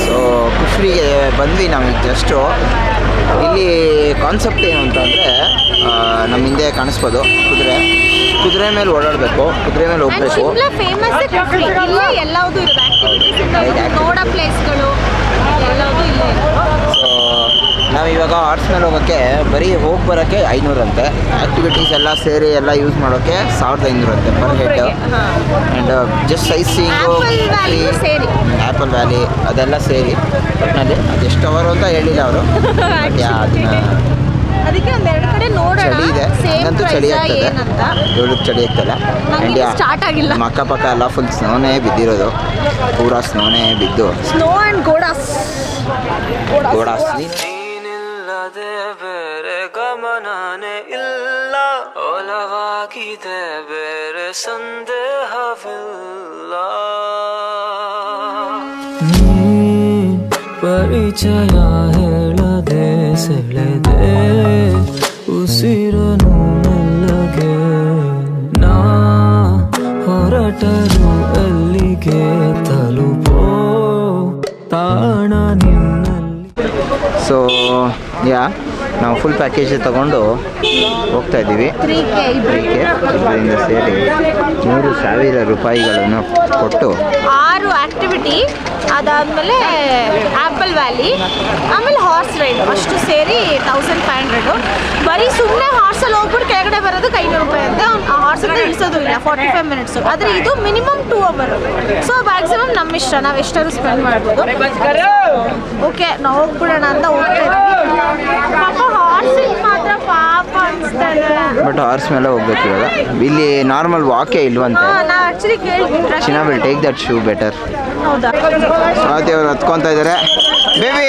So ಕುಫ್ರಿಗೆ ಬಂದ್ವಿ ನಾವೀಗ just. ಇಲ್ಲಿ ಕಾನ್ಸೆಪ್ಟ್ ಏನು ಅಂತಂದರೆ ನಮ್ಮ ಹಿಂದೆ ಕಾಣಿಸ್ಬೋದು ಕುದುರೆ ಮೇಲೆ ಓಡಾಡಬೇಕು, ಕುದುರೆ ಮೇಲೆ ಹೋಗ್ಬೇಕು. ನೋಡೋ ಪ್ಲೇಸ್ಗಳು ಎಲ್ಲವೂ ಇಲ್ಲೇ. ಸೊ ನಾವಿವಾಗ ಹಾರ್ಸ್ ಮೇಲೆ ಹೋಗೋಕ್ಕೆ ಬರೀ ಹೋಗಿ ಬರೋಕ್ಕೆ 500 ಅಂತೆ. ಆ್ಯಕ್ಟಿವಿಟೀಸ್ ಎಲ್ಲ ಸೇರಿ ಎಲ್ಲ ಯೂಸ್ ಮಾಡೋಕ್ಕೆ 1500 ಅಂತೆ per head. And just site seeing, apple valley ಅದೆಲ್ಲ ಸೇರಿ ಒಟ್ಟಿನಲ್ಲಿ ಅದೆಷ್ಟು ಅವರು ಅಂತ ಹೇಳಿಲ್ಲ ಅವರು. ಅದಕ್ಕೆ ಒಂದೆರಡು ಕಡೆ ನೋಡೋಣ. ಚಳಿ ಇದೆ, ಹಂಗಂತೂ ಚಳಿ ಆಗ್ತದೆ, ಇವ್ರಿಗೆ ಚಳಿ ಆಗ್ತಲ್ಲ. ಸ್ಟಾರ್ಟ್ ಆಗಿಲ್ಲ, ಅಕ್ಕಪಕ್ಕ ಎಲ್ಲ ಫುಲ್ ಸ್ನೋನೇ ಬಿದ್ದಿರೋದು, ಪೂರಾ ಸ್ನೋನೇ ಬಿದ್ದು. ಸ್ನೋ ಆ್ಯಂಡ್ ಗೋಡಾಸ್ ಬೇರೆ ಗಮನನೇ ಇಲ್ಲ, ಒಲವಾಗಿದೆ ಬೇರೆ ಸಂದೇಹವಿಲ್ಲ. ಪರಿಚಯ ಹೇಳದೆ ಸೆಳೆದೆ ಉಸಿರನು ಮೆಲ್ಲಗೆ, ನಾ ಹೊರಟರು ಅಲ್ಲಿಗೆ ತಲುಪೋ ತಾಣ ನಿನ್ನಲ್ಲಿ. ಸೊ ನಾವು ಫುಲ್ ಪ್ಯಾಕೇಜ್ ತಗೊಂಡು ಹೋಗ್ತಾ ಇದ್ದೀವಿ. 3K ಇದರಿಂದ ಸೇರಿ 3,000 ರೂಪಾಯಿಗಳನ್ನು ಕೊಟ್ಟು 6 ಆ್ಯಕ್ಟಿವಿಟಿ, ಅದಾದಮೇಲೆ ಆ್ಯಪಲ್ ವ್ಯಾಲಿ, ಆಮೇಲೆ ಹಾರ್ಸ್ ರೈಡ್, ಅಷ್ಟು ಸೇರಿ 1500. ಬರೀ ಸುಮ್ಮನೆ ಹಾರ್ಸಲ್ಲಿ ಹೋಗ್ಬಿಟ್ಟು ಕೆಳಗಡೆ ಬರೋದಕ್ಕೆ 500 ರೂಪಾಯಿ ಅಂತ. ಆ ಹಾರ್ಸಲ್ಲಿ ಇಳಿಸೋದು ಇಲ್ಲ, 45 ಮಿನಿಟ್ಸು. ಆದರೆ ಇದು ಮಿನಿಮಮ್ 2 ಅವರ್. ಸೊ ಮ್ಯಾಕ್ಸಿಮಮ್ ನಮ್ಮ ಇಷ್ಟ, ನಾವು ಎಷ್ಟಾದ್ರು ಸ್ಪೆಂಡ್ ಮಾಡ್ಬೋದು. ಓಕೆ, ನಾವು ಹೋಗ್ಬಿಡೋಣ ಅಂತ ಹೋಗ್ತಾ ಇದ್ವಿ. ಪಾಪ ಹಾರ್ಸಿಗೆ ಮಾತ್ರ ಪಾಪ ಅನಿಸ್ತಾರೆ. ಬಟ್ ಹಾರ್ಸ್ ಮೇಲೆ ಹೋಗ್ಬೇಕು ಇವಾಗ. ಇಲ್ಲಿ ನಾರ್ಮಲ್ ವಾಕೇ ಇಲ್ವಂತೆ. ನಾವು ಆ್ಯಕ್ಚುಲಿ ಕೇಳ್ತೀವಿ, ಚಿನ್ನ will take that shoe better. ಹೌದಾ? ಸ್ವಾತಿ ಅವರು ಹತ್ಕೊತಾ ಇದ್ದಾರೆ. ಬೇಬಿ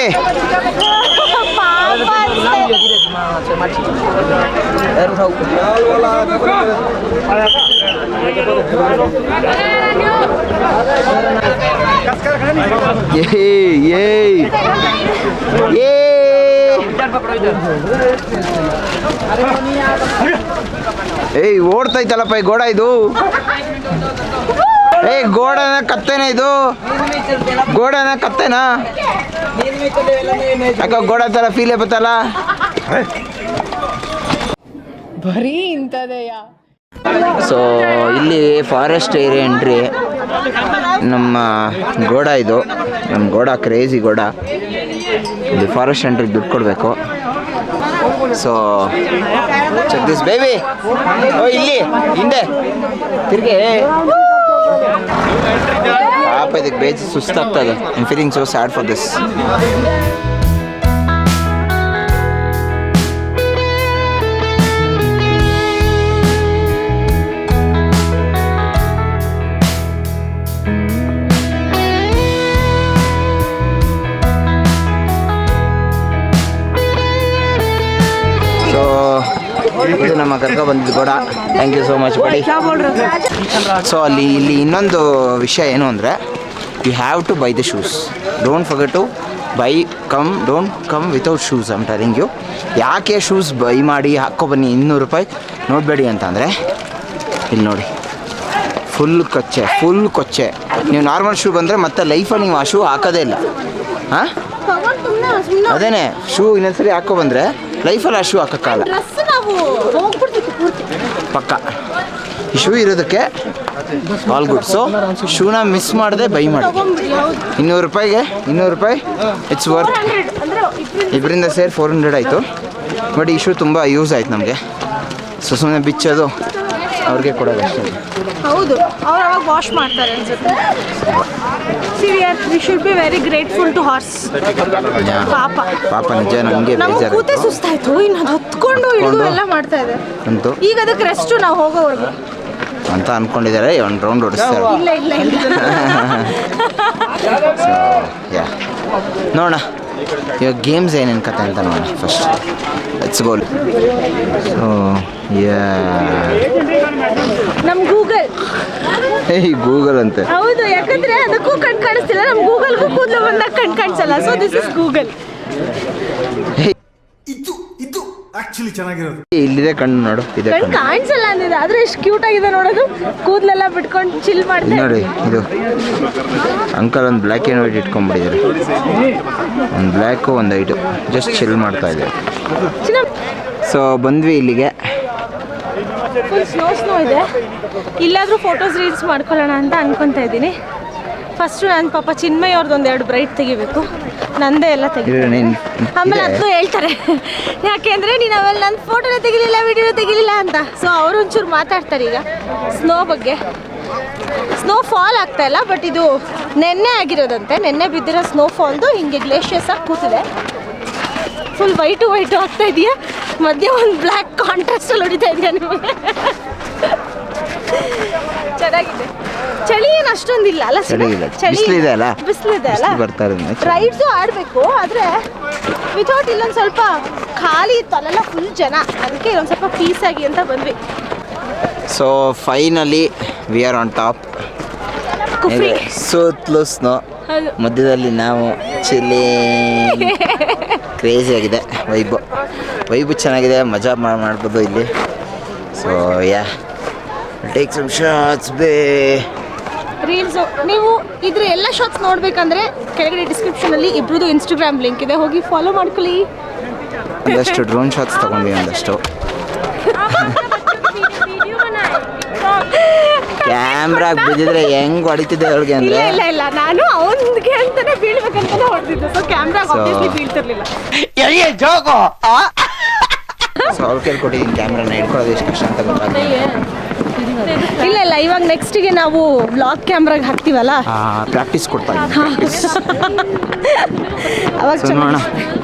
ಏಯ್ ಓಡ್ತೈತಲ್ಲಪ್ಪ ಈ ಗೋಡ ಇದು. ಏಯ್ ಗೋಡನ ಕತ್ತೆನ ಇದು, ಗೋಡನ ಕತ್ತೆನಾ? ಯಾಕ ಗೋಡ ಥರ ಫೀಲೇ ಬತ್ತಲ್ಲ. ಬರೀ ಇಂಥದೆಯ. ಸೊ ಇಲ್ಲಿ ಫಾರೆಸ್ಟ್ ಏರಿಯಾ ಎಂಟ್ರಿ. ನಮ್ಮ ಗೋಡ ಇದು, ನಮ್ಮ ಗೋಡ ಕ್ರೇಜಿ ಗೋಡ. ಇಲ್ಲಿ ಫಾರೆಸ್ಟ್ ಎಂಟ್ರಿಗೆ ದುಡ್ಡು ಕೊಡಬೇಕು. So check this baby. ಓ ಇಲ್ಲಿ ಹಿಂದೆ ತಿರ್ಗಿ ಪಾಪ ಇದಕ್ಕೆ ಬೇಜ್ ಸುಸ್ತಾಗ್ತದೆ. I am feeling so sad for this. ಇದು ನಮ್ಮ ಕರ್ಕ ಬಂದಿದ್ದು ಕೂಡ. Thank you so much buddy. So ಇಲ್ಲಿ ಇನ್ನೊಂದು ವಿಷಯ ಏನು ಅಂದರೆ, you have to buy the shoes. Don't forget to don't come without shoes. I am telling you. ಯಾಕೆ ಶೂಸ್ ಬೈ ಮಾಡಿ ಹಾಕ್ಕೊಬನ್ನಿ 200 ರೂಪಾಯಿ ನೋಡಬೇಡಿ ಅಂತಂದರೆ, ಇಲ್ಲಿ ನೋಡಿ ಫುಲ್ ಕೊಚ್ಚೆ. ನೀವು ನಾರ್ಮಲ್ ಶೂ ಬಂದರೆ ಮತ್ತೆ ಲೈಫಲ್ಲಿ ನೀವು ಆ ಶೂ ಹಾಕೋದೇ ಇಲ್ಲ. ಹಾಂ, ಅದೇನೆ ಶೂ ಇನ್ನೊಂದ್ಸರಿ ಹಾಕ್ಕೊಬಂದರೆ ಲೈಫಲ್ಲಿ ಆ ಶೂ ಹಾಕೋಕ್ಕಾಗಲ್ಲ ಪಕ್ಕ. ಈ ಶೂ ಇರೋದಕ್ಕೆ ಆಲ್ ಗುಡ್. ಸೊ ಶೂನ ಮಿಸ್ ಮಾಡದೆ ಬೈ ಮಾಡಿ. 200 ರೂಪಾಯಿಗೆ 200 ರೂಪಾಯಿ ಇಟ್ಸ್ ವರ್ತ್. ಇದರಿಂದ ಸೇರಿ 400 ಆಯಿತು. ಬಟ್ ಈ ಶೂ ತುಂಬ ಯೂಸ್ ಆಯ್ತು ನಮಗೆ. ಸೊ ಸುಮ್ಮನೆ ಬಿಚ್ಚೋದು ಅವ್ರಿಗೆ ಕೊಡೋದು ಅಷ್ಟೇ. ಹೌದು, ಅವ್ರು ಅವಾಗ ವಾಶ್ ಮಾಡ್ತಾರೆ ಅನ್ಸುತ್ತೆ. We should be very grateful to horse. ಪಾಪ ನಿಜ ನಮಗೆ ಬೇಜಾರು. ಕೂತೆ ಸುಸ್ತಾಯ್ತು, ಇನ್ನು ಅದು ಹೊತ್ಕೊಂಡು ಹಿಡಿದು ಎಲ್ಲ ಮಾಡ್ತಾ ಇದೆ ಅಂತೂ. ಈಗ ಅದಕ್ಕೆ ರೆಸ್ಟು ನಾವು ಹೋಗೋವರೆಗೂ ಅಂತ ಅಂದ್ಕೊಂಡಿದ್ದಾರೆ. ಒಂದು ರೌಂಡ್ ಹೊಡಿಸ್ತಾರೆ. ಇಲ್ಲ ನೋಡೋಣ ಇವಾಗ ಗೇಮ್ಸ್ ಏನೇನು ಕತೆ ಅಂತ ನೋಡೋಣ ಫಸ್ಟ್. Let's go. ಸೊ ನಮ್ಮ ಗೂಗಲ್ ಅಂತೆ. ಹೌದು, ಯಾಕಂದ್ರೆ ಅದಕ್ಕೂ ಕಣ್ ಕಾಣಿಸ್ತಿಲ್ಲ, ನಮ್ಮ ಗೂಗಲ್ಗೂ ಕೂದಲು ಬಂದಾಗ ಕಣ್ ಕಾಣಿಸಲ್ಲ. So this is Google. ಇದು ಆಕ್ಚುಲಿ ಚೆನ್ನಾಗಿರೋದು. ಇಲ್ಲಿದೆ ಕಣ್ಣು ನೋಡು, ಇದೆ ಕಣ್ ಕಾಣಿಸಲ್ಲ ಅಂದ್ರೆ ಆದ್ರೆ ಎಷ್ಟು ಕ್ಯೂಟ್ ಆಗಿದೆ ನೋಡೋದು, ಕೂದಲೆಲ್ಲ ಬಿಟ್ಕೊಂಡು ಚಿಲ್ ಮಾಡ್ತಾ ನೋಡಿ ಇದು ಅಂಕಲ್ ಒಂದು ಬ್ಲ್ಯಾಕ್ ಆ್ಯಂಡ್ ವೈಟ್ ಇಟ್ಕೊಂಡ್ಬಿಟ್ಟಿದ್ದಾರೆ. ಒಂದು ಬ್ಲ್ಯಾಕು ಒಂದು ವೈಟು ಜಸ್ಟ್ ಚಿಲ್ ಮಾಡ್ತಾ ಇದ್ದಾರೆ. ಸೊ ಬಂದ್ವಿ ಇಲ್ಲಿಗೆ. ಫುಲ್ ಸ್ನೋ ಇದೆ. ಇಲ್ಲಾದರೂ ಫೋಟೋಸ್ ರೀಲ್ಸ್ ಮಾಡ್ಕೊಳ್ಳೋಣ ಅಂತ ಅನ್ಕೊತಾ ಇದ್ದೀನಿ. ಫಸ್ಟು ನನ್ನ ಪಾಪ ಚಿನ್ಮಯ್ ಅವ್ರದ್ದು ಒಂದೆರಡು ಬ್ರೈಟ್ ತೆಗಿಬೇಕು, ನಂದೇ ಎಲ್ಲ ತೆಗಿತೀನಿ. ಆಮೇಲೆ ಅದು ಹೇಳ್ತಾರೆ ಯಾಕೆಂದರೆ ನೀನು ಅವೆಲ್ಲ ನನ್ನ ಫೋಟೋನೇ ತೆಗಿಲಿಲ್ಲ ವಿಡಿಯೋನೇ ತೆಗಿಲಿಲ್ಲ ಅಂತ. ಸೊ ಅವರು ಒಂಚೂರು ಮಾತಾಡ್ತಾರೆ ಈಗ ಸ್ನೋ ಬಗ್ಗೆ. ಸ್ನೋ ಫಾಲ್ ಆಗ್ತಾ ಇಲ್ಲ, ಬಟ್ ಇದು ನೆನ್ನೆ ಆಗಿರೋದಂತೆ. ನೆನ್ನೆ ಬಿದ್ದಿರೋ ಸ್ನೋ ಫಾಲ್ದು ಹಿಂಗೆ ಗ್ಲೇಷಿಯಸ್ ಆಗಿ ಕೂತಿದೆ. ಫುಲ್ ವೈಟು ಆಗ್ತಾ ಇದೆಯಾ, ಮಧ್ಯೆ ಒಂದು ಬ್ಲ್ಯಾಕ್ ಕಾಂಟ್ರಾಸ್ಟಲ್ಲಿ ಹೊಡಿತಾ ಇದೆಯಾ ನಿಮಗೆ? ಚೆನ್ನಾಗಿದೆ. ಚಳಿ ಏನು ಅಷ್ಟೊಂದಿಲ್ಲ ಅಲ್ಲ? ಬಿಸಿಲಿದೆ ಅಲ್ಲ, ಬಿಸಿಲಿದೆ ಅಲ್ಲ, ರೈಡ್ಸು ಆಡಬೇಕು. ಆದರೆ ವಿತೌಟ್ ಇಲ್ಲೊಂದು ಸ್ವಲ್ಪ ಖಾಲಿ ಇತ್ತು, ಅಲ್ಲೆಲ್ಲ ಫುಲ್ ಜನ, ಅದಕ್ಕೆ ಇಲ್ಲೊಂದು ಸ್ವಲ್ಪ ಪೀಸ್ ಆಗಿ ಅಂತ ಬಂದ್ವಿ. So finally we are on top. ಸುತ್ತಲೂ ಸ್ನೋ, ಮಧ್ಯದಲ್ಲಿ ನಾವು ಚಿಲ್ಲಿ. ಕ್ರೇಜಿ ಆಗಿದೆ. ವೈಬು ಚೆನ್ನಾಗಿದೆ, ಮಜಾ ಮಾಡ್ಬೋದು ಇಲ್ಲಿ. So yeah take some shots ಬೇ ರೀಲ್ಸು. ನೀವು ಇದ್ರ ಎಲ್ಲ ಶಾಟ್ಸ್ ನೋಡಬೇಕಂದ್ರೆ ಕೆಳಗಡೆ ಡಿಸ್ಕ್ರಿಪ್ಷನಲ್ಲಿ ಇಬ್ರದ್ದು ಇನ್ಸ್ಟಾಗ್ರಾಮ್ ಲಿಂಕ್ ಇದೆ, ಹೋಗಿ ಫಾಲೋ ಮಾಡ್ಕೊಳ್ಳಿ. ಒಂದಷ್ಟು ಡ್ರೋನ್ ಶಾಟ್ಸ್ ತಗೊಂಡ್ವಿ, ಒಂದಷ್ಟು ಕ್ಯಾಮ್ರಾಗ ಬಿದ್ದಿದ್ರೆ ಹೆಂಗ್ ಹೊಡಿತಿದ್ದೆ ಅವ್ರಿಗೆ ಅಂದ್ರೆ. ಇಲ್ಲ ನಾನು ಅವನಿಗೆ ಅಂತಾನೆ ಬೀಳ್ಬೇಕಂತಾನೆ ಹೊಡೆದಿದ್ದು. ಸೊ ಕ್ಯಾಮ್ರಾಗ ಆಬ್ವಿಯಸ್ಲಿ ಬೀಳ್ತಿರ್ಲಿಲ್ಲ. ಸೊ ಅವ್ರ ಕೈಲಿ ಕೊಟ್ಟಿದ್ದೀನಿ ಕ್ಯಾಮ್ರಾನ ಹಿಡ್ಕೊಳ್ಳೋದು ಎಷ್ಟು ಕಷ್ಟ ಅಂತ ಗೊತ್ತಾಗ್ತದೆ. ಇಲ್ಲ ಇವಾಗ ನೆಕ್ಸ್ಟಿಗೆ ನಾವು ಬ್ಲಾಗ್ ಕ್ಯಾಮ್ರಾಗ ಹಾಕ್ತೀವಲ್ಲ, ಪ್ರಾಕ್ಟೀಸ್ ಕೊಡ್ತಾ ಇದ್ದೀನಿ. ಅವಾಗ ನೋಡೋಣ,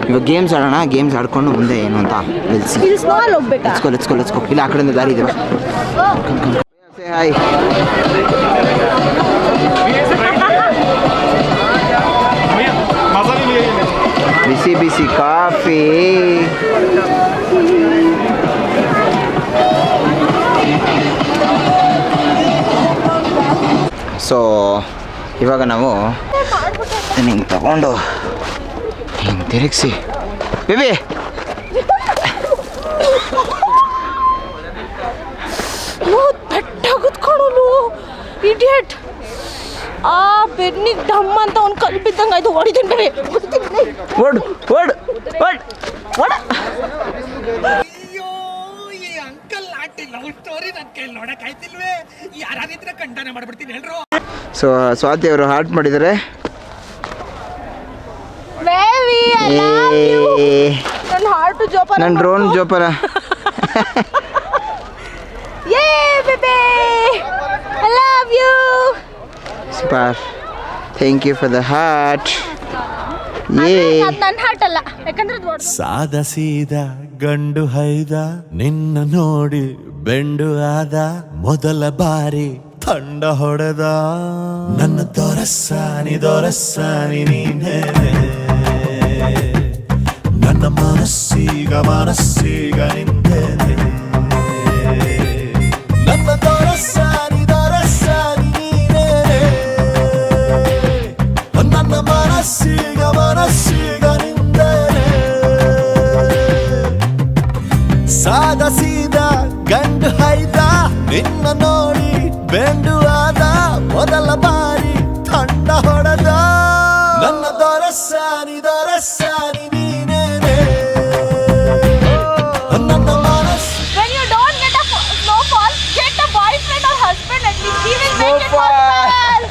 ಇವಾಗ ಗೇಮ್ಸ್ ಆಡೋಣ. ಗೇಮ್ಸ್ ಆಡ್ಕೊಂಡು ಮುಂದೆ ಏನು ಅಂತ ಇದು ಸ್ಮಾಲ್ ಹೋಗ್ಬೇಕಾ? Let's go. ಇಲ್ಲ ಆ ಕಡೆಯಿಂದ ದಾರಿ ಇದೆ. ಹಾಯ್. ಬಿಸಿ ಕಾಫಿ. ಸೊ ಇವಾಗ ನಾವು ಹಿಂಗೆ ತಗೊಂಡು ಹಿಂಗೆ ತಿರುಗಿಸಿ ಬೇಬಿ ಬೆಟ್ಟಾಗುತ್ಕೊಳ್ಳೋನು ಇಡಿಯಟ್. ಆ ಬೆನ್ನಿಗೆ ಡಮ್ ಅಂತ ಅವ್ನು ಕಲ್ ಬಿದ್ದಂಗೆ ಆಯ್ತು. ಹೊಡಿತೀನಿ ಓಡ್. ಸೊ ಸ್ವಾತಿ ಅವರು ಹಾರ್ಟ್ ಮಾಡಿದ್ದಾರೆ. ನನ್ನ ಹಾರ್ಟು ಜೋಪಾನ, ನನ್ನ ಡ್ರೋನ್ ಜೋಪಾನ. I love you. Super. Thank you for the heart. ನನ್ನ ಹಾರ್ಟ್ ಅಲ್ಲ, ಯಾಕಂದ್ರೆ ಸಾದ ಸೀದ ಗಂಡು ಹೈದ ನಿನ್ನ ನೋಡಿ ಬೆಂಡು ಆದ ಮೊದಲ ಬಾರಿ ತಂಡ ಹೊಡೆದ ನನ್ನ ದೊರಸ್ಸಾನಿ ನೀನೇನೆ ನನ್ನ ಮನಸ್ಸೀಗ ನಿಂದೇನೆ ನನ್ನ ದೊರಸ್ಸಾನಿ ನೀನೇನೆ ನನ್ನ ಮನಸ್ಸೀಗ ನಿಂದೇನೆ ಸಾದ ಸೀದ ಗಂಡು ಹೈದ ನಿನ್ನ ನೋಡಿ ಬೆಂಡು ಆದ ಮೊದಲ ಬಾರಿ ತಂಡ ಹೊಡೆದ ನನ್ನ ದೊರಸ್ಸಾನಿ ನೀನೇನೆ ನನ್ನ ಮನಸ್ಸು. When you don't get a snowfall, get a boyfriend or husband at least. He will make it possible.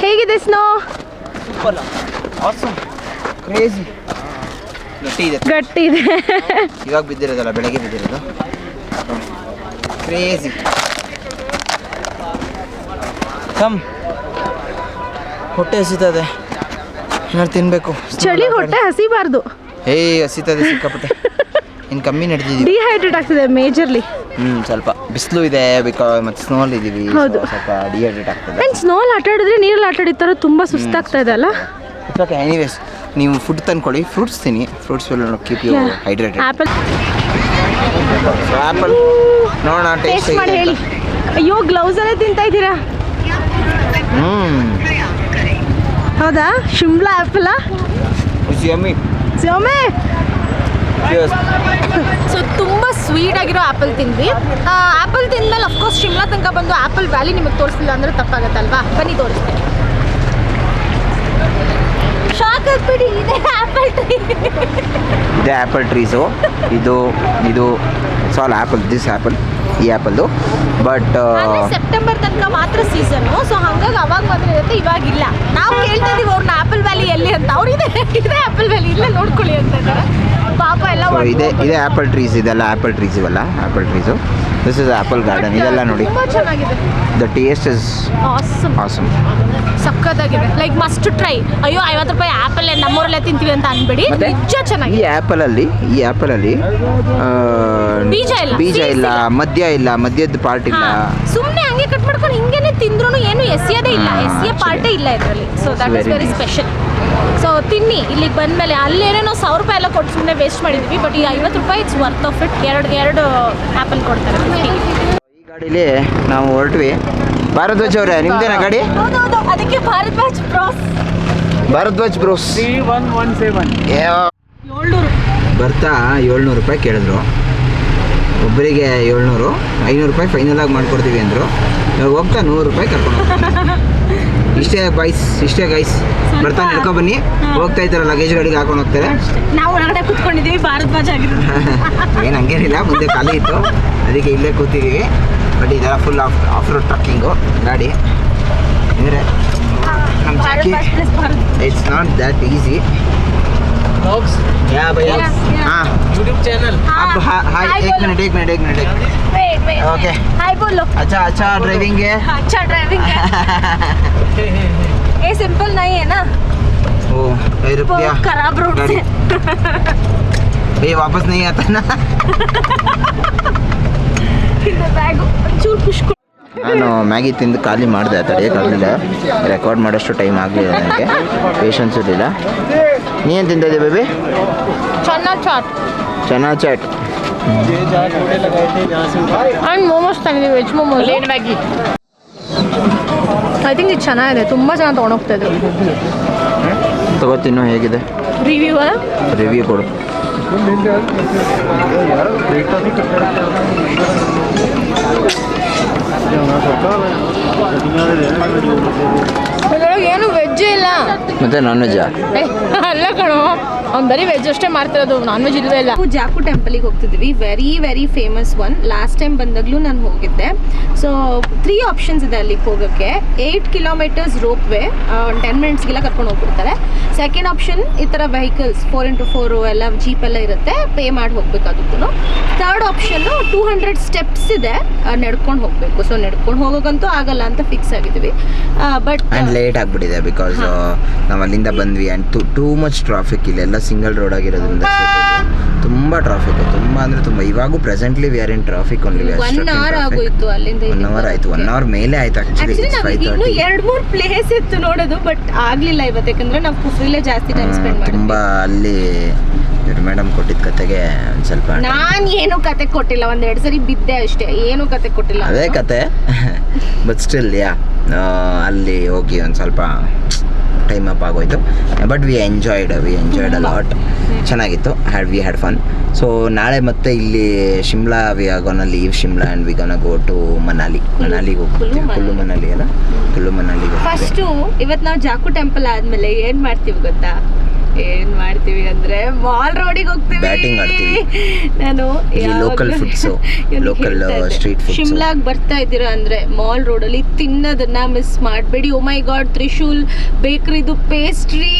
ಹೇಗಿದೆ ಸ್ನೋ? Super, awesome, crazy. ಗಟ್ಟಿ ಇದೆ. ಇವಾಗ ಬಿದ್ದಿರೋದಲ್ಲ, ಬೆಳಗ್ಗೆ ಬಿದ್ದಿರೋದು. ಕ್ರೇಜಿ. ಕಮ್, ಹೊಟ್ಟೆ ಹಸಿತದೆ, ಏನಾದ್ರು ತಿನ್ಬೇಕು. ಚಳಿ ಹೊಟ್ಟೆ ಹಸಿಬಾರ್ದು. ಹಸಿತದೆ ಸಿಕ್ಕಾಪಟ್ಟೆ. ಇನ್ನು ಕಮ್ಮಿ ನಡೆದಿದ್ದೀವಿ, ಡಿಹೈಡ್ರೇಟ್ ಆಗ್ತಿದೆ ಮೇಜರ್ಲಿ. ಸ್ವಲ್ಪ ಬಿಸಿಲು ಇದೆ, ಮತ್ತೆ ಸ್ನೋಲ್ ಇದ್ದೀವಿ, ಸ್ವಲ್ಪ ಡಿಹೈಡ್ರೇಟ್ ಆಗ್ತದೆ. ಆ್ಯಂಡ್ ಸ್ನೋಲ್ ಆಟ ಆಡಿದ್ರೆ ನೀರಲ್ಲಿ ಆಟ ಆಡಿದ ಥರ ತುಂಬ ಸುಸ್ತಾಗ್ತಾ ಇದೆ ಅಲ್ಲ? ಓಕೆ, ಎನಿವೇಸ್ ನೀವು ಫುಡ್ ತಂದ್ಕೊಳ್ಳಿ, ಫ್ರೂಟ್ಸ್ ತಿನ್ನಿ. Fruits will keep you hydrated. Apple ನೋಡೋಣ, ಟೇಸ್ಟ್ ಮಾಡಿ ಹೇಳಿ. ಅಯ್ಯೋ, ಗ್ಲೌಸಲ್ಲೇ ತಿಂತಾ ಇದ್ದೀರಾ? ಹೌದಾ? ಶಿಮ್ಲಾ ಆ್ಯಪಲ್ಲ? ಯಮ್ಮಿ. ಸೊ ತುಂಬ ಸ್ವೀಟ್ ಆಗಿರೋ ಆ್ಯಪಲ್ ತಿಂದ್ವಿ. ಆ್ಯಪಲ್ ತಿಂದ್ಮೇಲೆ ಅಫ್ಕೋರ್ಸ್ ಶಿಮ್ಲಾ ತನಕ ಬಂದು ಆ್ಯಪಲ್ ವ್ಯಾಲಿ ನಿಮಗೆ ತೋರಿಸ್ಲಿಲ್ಲ ಅಂದರೆ ತಪ್ಪಾಗತ್ತಲ್ವಾ? ಬನ್ನಿ ತೋರಿಸ್ತೀನಿ. ಶಾಕ್ ಆಗ್ಬಿಡಿ, ಇದೆ ಆ್ಯಪಲ್ ಟ್ರೀ. ಇದೆ ಆ್ಯಪಲ್ ಟ್ರೀಸು. ಇದು it's all apple. This apple, ಈ ಆ್ಯಪಲ್ದು. ಬಟ್ ಸೆಪ್ಟೆಂಬರ್ ತನಕ ಮಾತ್ರ ಸೀಸನ್ನು. ಸೊ ಹಾಗಾಗಿ ಅವಾಗ ಮಾತ್ರ ಇರುತ್ತೆ, ಇವಾಗಿಲ್ಲ. ನಾವು ಕೇಳ್ತಾ ಇದೀವಿ ಅವ್ರನ್ನ ಆ್ಯಪಲ್ ವ್ಯಾಲಿ ಎಲ್ಲಿ ಅಂತ. ಅವ್ರು ಇದೆ ಆ್ಯಪಲ್ ವ್ಯಾಲಿ, ಇಲ್ಲೇ ನೋಡ್ಕೊಳ್ಳಿ ಅಂತ ಇದ್ದಾರೆ. ಪಾಪ ಎಲ್ಲ ಇದೆ ಆ್ಯಪಲ್ ಟ್ರೀಸ್. ಇದೆಲ್ಲ ಆ್ಯಪಲ್ ಟ್ರೀಸ್ ಇವೆಲ್ಲ apple trees. This is apple garden. ಇದೆಲ್ಲ ನೋಡಿ, ತುಂಬ ಚೆನ್ನಾಗಿದೆ. The taste is awesome. ಸಕ್ಕತ್ತಾಗಿದೆ. Like must try. ಅಯ್ಯೋ 50 ರೂಪಾಯಿ ಆ್ಯಪಲ್ ನಮ್ಮೂರಲ್ಲೇ ತಿಂತೀವಿ ಅಂತ ಅನ್ಬೇಡಿ, ನಿಜ ಚೆನ್ನಾಗಿದೆ. ಈ ಆ್ಯಪಲಲ್ಲಿ ಬೀಜ ಇಲ್ಲ, ಮದ್ಯದ ಪಾರ್ಟ್ ಇಲ್ಲ. ಸುಮ್ಮನೆ ಹಂಗೆ ಕಟ್ ಮಾಡ್ಕೊಂಡು ಹಿಂಗೇನೆ ತಿಂದ್ರು ಏನು ಎಸೆಯೋದೇ ಇಲ್ಲ, ಎಸೆಯೋ ಪಾರ್ಟೇ ಇಲ್ಲ ಇದರಲ್ಲಿ. So that is very special. So ತಿನ್ನಿ, ಇಲ್ಲಿಗೆ ಬಂದಮೇಲೆ ಅಲ್ಲೇನೋ 1000 ರೂಪಾಯಿ ಎಲ್ಲ ಕೊಟ್ಟು ಸುಮ್ಮನೆ ವೇಸ್ಟ್ ಮಾಡಿದ್ವಿ. ಬಟ್ ಈ 50 ರೂಪಾಯಿ ಇಟ್ಸ್ ವರ್ತ್ ಆಫ್ ಇಟ್. ಎರಡು ಆ್ಯಪಲ್ ಕೊಡ್ತಾರೆ 50. ಈ ಗಾಡೀಲಿ ನಾವು ಹೊರಟ್ವಿ. ಭಾರದ್ವಾಜ್ ಅವರೇ, ನಿಮ್ದೇನಾ ಗಾಡಿ? ಹೌದೌದು, ಅದಕ್ಕೆ ಭಾರದ್ವಾಜ್ ಬ್ರೋಸ್. 3117. 700 ಬರ್ತಾ 700 ರೂಪಾಯಿ ಕೇಳಿದ್ರು. ಒಬ್ಬರಿಗೆ 700, 500 ರೂಪಾಯಿ ಫೈನಲ್ ಆಗಿ ಮಾಡ್ಕೊಡ್ತೀವಿ ಅಂದರು. ಇವಾಗ ಹೋಗ್ತಾ 100 ರೂಪಾಯಿ ಕರ್ಕೊಂಡು ಇಷ್ಟೇ ಗೈಸ್. ಬರ್ತಾ ನಡ್ಕೊ ಬನ್ನಿ. ಹೋಗ್ತಾ ಇದ್ದಾರೆ, ಲಗೇಜ್ ಗಾಡಿಗೆ ಹಾಕೊಂಡು ಹೋಗ್ತಾರೆ. ನಾವು ಒಳಗಡೆ ಕೂತ್ಕೊಂಡಿದ್ದೀವಿ, ಭಾರದ್ವಾಜ್ ಆಗಿರೋದು. ಏನು ಹಂಗೇನಿಲ್ಲ, ಮುಂದೆ ಖಾಲಿ ಇತ್ತು, ಅದಕ್ಕೆ ಇಲ್ಲೇ ಕೂತಿದ್ದೀವಿ. ಬಟ್ ಇದೆಲ್ಲ ಫುಲ್ ಆಫ್ ರೋಡ್ ಟ್ರಕ್ಕಿಂಗು ಗಾಡಿ. ಅಂದರೆ ನಮ್ಮ ಜಾಕಿ it's not that easy. Yeah, भैया. हाँ. YouTube channel. अब हाय एक मिनट वेट ओके. हाय बोलो. अच्छा ड्राइविंग है. अच्छा ड्राइविंग है. ये सिंपल नहीं है ना. ओ रुपया खराब रोड से ये वापस नहीं आता ना. बैग चूर पुश. ನಾನು ಮ್ಯಾಗಿ ತಿಂದು ಖಾಲಿ ಮಾಡಿದೆ, ತಡೆಯೋಕ್ಕಾಗಲಿಲ್ಲ. ರೆಕಾರ್ಡ್ ಮಾಡೋಷ್ಟು ಟೈಮ್ ಆಗಲಿಲ್ಲ ನನಗೆ, ಪೇಷನ್ಸ್ ಇರಲಿಲ್ಲ. ನೀನು ತಿಂತಿದ್ದೆ ಬೇಬಿ? चना चाट. ಆ್ಯಂಡ್ ಮೋಮೋಸ್ ತಂದಿದ್ದೀವಿ, ವೆಜ್ ಮೋಮೋಸ್. ಲೇನ್ ಮ್ಯಾಗಿ ಐ ಥಿಂಕ್ ಇದು ಚೆನ್ನಾಗಿದೆ, ತುಂಬ ಜನ ತೊಗೊಂಡೋಗ್ತಾಯಿದ್ರು. ತಗೋತಿನ್ನೋ ಹೇಗಿದೆ ರಿವ್ಯೂ ಕೊಡು. ಏನು ವೆಜ್ಜೇ ಇಲ್ಲ, ಮತ್ತೆ ನಾನ್ ವೆಜ್ಜಾ? ಅಲ್ಲ ಕಣೋ, ಅವ್ನು ಬರೀ ವೆಜ್ ಅಷ್ಟೇ ಮಾಡ್ತಿರೋದು, ನಾನ್ ವೆಜ್ ಇಲ್ವೇ ಇಲ್ಲ. ಜಾಕು ಟೆಂಪಲಿಗೆ ಹೋಗ್ತಿದ್ವಿ, very famous one. Last time ಬಂದಾಗಲೂ ನಾನು ಹೋಗಿದ್ದೆ. ಸೊ 3 ಆಪ್ಷನ್ಸ್ ಇದೆ ಅಲ್ಲಿಗೆ ಹೋಗೋಕ್ಕೆ. 8 ಕಿಲೋಮೀಟರ್ಸ್ ರೋಪ್ ವೇ, 10 ಮಿನಿಟ್ಸ್ಗೆಲ್ಲ ಕರ್ಕೊಂಡು ಹೋಗ್ಬಿಡ್ತಾರೆ. ಸೆಕೆಂಡ್ ಆಪ್ಷನ್ ಈ ಥರ ವೆಹಿಕಲ್ಸ್ 4x4 ಎಲ್ಲ ಜೀಪ್ ಎಲ್ಲ ಇರುತ್ತೆ, ಪೇ ಮಾಡಿ ಹೋಗ್ಬೇಕು ಅದಕ್ಕೂ. ಥರ್ಡ್ ಆಪ್ಷನ್ನು 200 ಸ್ಟೆಪ್ಸ್ ಇದೆ, ನಡ್ಕೊಂಡು ಹೋಗಬೇಕು. ಸೊ ನಡ್ಕೊಂಡು ಹೋಗೋಕ್ಕಂತೂ ಆಗಲ್ಲ ಅಂತ ಫಿಕ್ಸ್ ಆಗಿದ್ದೀವಿ. ಬಟ್ ಆ್ಯಂಡ್ ಲೇಟ್ ಆಗಿಬಿಟ್ಟಿದೆ ಬಿಕಾಸ್ ನಾವು ಅಲ್ಲಿಂದ ಬಂದ್ವಿ. And too much traffic. ಇಲ್ಲೆಲ್ಲ ಸಿಂಗಲ್ ರೋಡ್ ಆಗಿರೋದ್ರಿಂದ ತುಂಬ ಟ್ರಾಫಿಕ್, ತುಂಬ ಅಂದರೆ ತುಂಬ. ಇವಾಗೂ presently we are in traffic only. 1 hour ಆಗೋಯ್ತು ಅಲ್ಲಿಂದ. 1 ಅವರ್ ಆಯಿತು, 1 ಅವರ್ ಮೇಲೆ ಆಯ್ತು ಆ್ಯಕ್ಚುಲಿ. ಇನ್ನೂ 2-3 ಪ್ಲೇಸ್ ಇತ್ತು ನೋಡೋದು, ಬಟ್ ಆಗಲಿಲ್ಲ ಇವತ್ತು, ಯಾಕಂದರೆ ನಾವು ಕುಫ್ರಿಲೇ ಜಾಸ್ತಿ ಟೈಮ್ ಸ್ಪೆಂಡ್ ಮಾಡಿದ್ವಿ. ತುಂಬ ಅಲ್ಲಿ ಮೇಡಮ್ ಕೊಟ್ಟಿದ್ದ ಕತೆಗೆ ಒಂದು ಸ್ವಲ್ಪ ನಾನು ಏನೂ ಕತೆ ಕೊಟ್ಟಿಲ್ಲ, 1-2 ಸರಿ ಬಿದ್ದೆ ಅಷ್ಟೇ, ಏನೂ ಕತೆ ಕೊಟ್ಟಿಲ್ಲ. ಅದೇ ಕತೆ. ಬಟ್ ಸ್ಟಿಲ್ ಅಲ್ಲಿ ಹೋಗಿ ಒಂದು ಸ್ವಲ್ಪ ಟೈಮ್ ಅಪ್ ಆಗೋಯ್ತು. But we enjoyed a lot. ಚೆನ್ನಾಗಿತ್ತು. We had fun. ಸೊ ನಾಳೆ ಮತ್ತೆ ಇಲ್ಲಿ Shimla, we are gonna leave Shimla and we gonna go to ಮನಾಲಿಗೆ ಹೋಗ್ತೀವಿ. ಕುಲ್ಲು ಮನಾಲಿಗೆ ಫಸ್ಟು ಇವತ್ತು ನಾವು ಜಾಕು ಟೆಂಪಲ್ ಆದಮೇಲೆ ಏನು ಮಾಡ್ತೀವಿ ಅಂದರೆ ಮಾಲ್ ರೋಡಿಗೆ ಹೋಗ್ತೀವಿ, ಬ್ಯಾಟಿಂಗ್ ಆಡ್ತೀವಿ. ನಾನು local foods, local street foods. ಶಿಮ್ಲಾಗ್ ಬರ್ತಾ ಇದ್ದೀರಾ ಅಂದರೆ ಮಾಲ್ ರೋಡಲ್ಲಿ ತಿನ್ನೋದನ್ನ ಮಿಸ್ ಮಾಡಬೇಡಿ. ಓ ಮೈ ಗಾಡ್, ತ್ರಿಶೂಲ್ ಬೇಕ್ರಿದು pastry,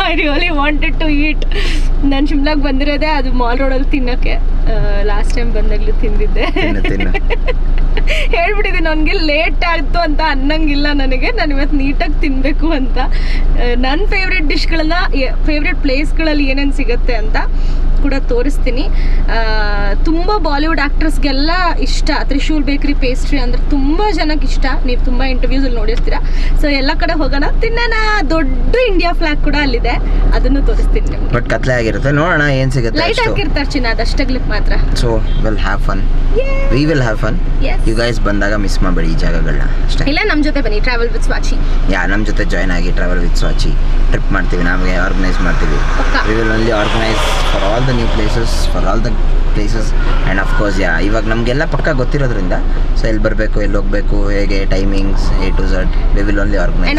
I really wanted to eat. ನಾನು ಶಿಮ್ಲಾಗ್ ಬಂದಿರೋದೇ ಅದು ಮಾಲ್ ರೋಡಲ್ಲಿ ತಿನ್ನೋಕ್ಕೆ. ಲಾಸ್ಟ್ ಟೈಮ್ ಬಂದಾಗಲೂ ತಿಂದಿದ್ದೆ. ಹೇಳ್ಬಿಟ್ಟಿದ್ದೀನಿ, ನನಗೆ ಲೇಟ್ ಆಯಿತು ಅಂತ ಅನ್ನಂಗಿಲ್ಲ ನನಗೆ. ನಾನು ಇವತ್ತು ನೀಟಾಗಿ ತಿನ್ನಬೇಕು ಅಂತ. ನನ್ನ ಫೇವ್ರೆಟ್ ಡಿಶ್ಗಳನ್ನ, ಫೇವ್ರೆಟ್ ಪ್ಲೇಸ್ಗಳಲ್ಲಿ ಏನೇನು ಸಿಗುತ್ತೆ ಅಂತ ಕೂಡ ತೋರಿಸ್ತೀನಿ. ತುಂಬ ಬಾಲಿವುಡ್ ಆ್ಯಕ್ಟ್ರಸ್ಗೆಲ್ಲ ಇಷ್ಟ ತ್ರಿಶೂಲ್ ಬೇಕ್ರಿ ಪೇಸ್ಟ್ರಿ ಅಂದರೆ ತುಂಬ ಜನಕ್ಕೆ ಇಷ್ಟ. ನೀವು ತುಂಬ ಇಂಟರ್ವ್ಯೂಸಲ್ಲಿ ನೋಡಿರ್ತೀರ. ಸೊ ಎಲ್ಲ ಕಡೆ ಹೋಗೋಣ, ತಿನ್ನೋಣ. ದೊಡ್ಡ ಇಂಡಿಯಾ ಫ್ಲಾಗ್ ಕೂಡ ಅಲ್ಲಿದೆ, ಅದನ್ನು ತೋರಿಸ್ತೀನಿ ನಿಮ್ಗೆ. ಬಟ್ ಕತ್ಲೆ ಆಗಿರುತ್ತೆ, ನೋಡೋಣ ಏನು ಸಿಗುತ್ತೆ. ಲೈಟ್ ಹಾಕಿರ್ತಾರೆ ಚಿನ್ನ, ಅದಷ್ಟಗ್ಲಿಕ್ಕೆ ಮಾತ್ರ. So will have fun, we will have fun. Yes. You guys ಬಂದಾಗ ಮಿಸ್ ಮಾಡಬೇಡಿ ಈ ಜಾಗಗಳನ್ನ ಅಷ್ಟೇ. ಇಲ್ಲ, ನಮ್ಮ ಜೊತೆ ಬನ್ನಿ, ಟ್ರಾವೆಲ್ ವಿತ್ ಸ್ವಾಚಿ. ನಮ್ಮ ಜೊತೆ ಜಾಯ್ನ್ ಆಗಿ ಟ್ರಾವೆಲ್ ವಿತ್ ಸ್ವಾಚಿ ಟ್ರಿಪ್ ಮಾಡ್ತೀವಿ, ನಮಗೆ ಆರ್ಗನೈಸ್ ಮಾಡ್ತೀವಿ. ಪಕ್ಕಾ. We will only organise for all the new places, for all the places. And of course ಇವಾಗ ನಮಗೆಲ್ಲ ಪಕ್ಕ ಗೊತ್ತಿರೋದ್ರಿಂದ ಸೊ ಎಲ್ಲಿ ಬರಬೇಕು, ಎಲ್ಲಿ ಹೋಗಬೇಕು, ಹೇಗೆ timings A to Z, we will only organise.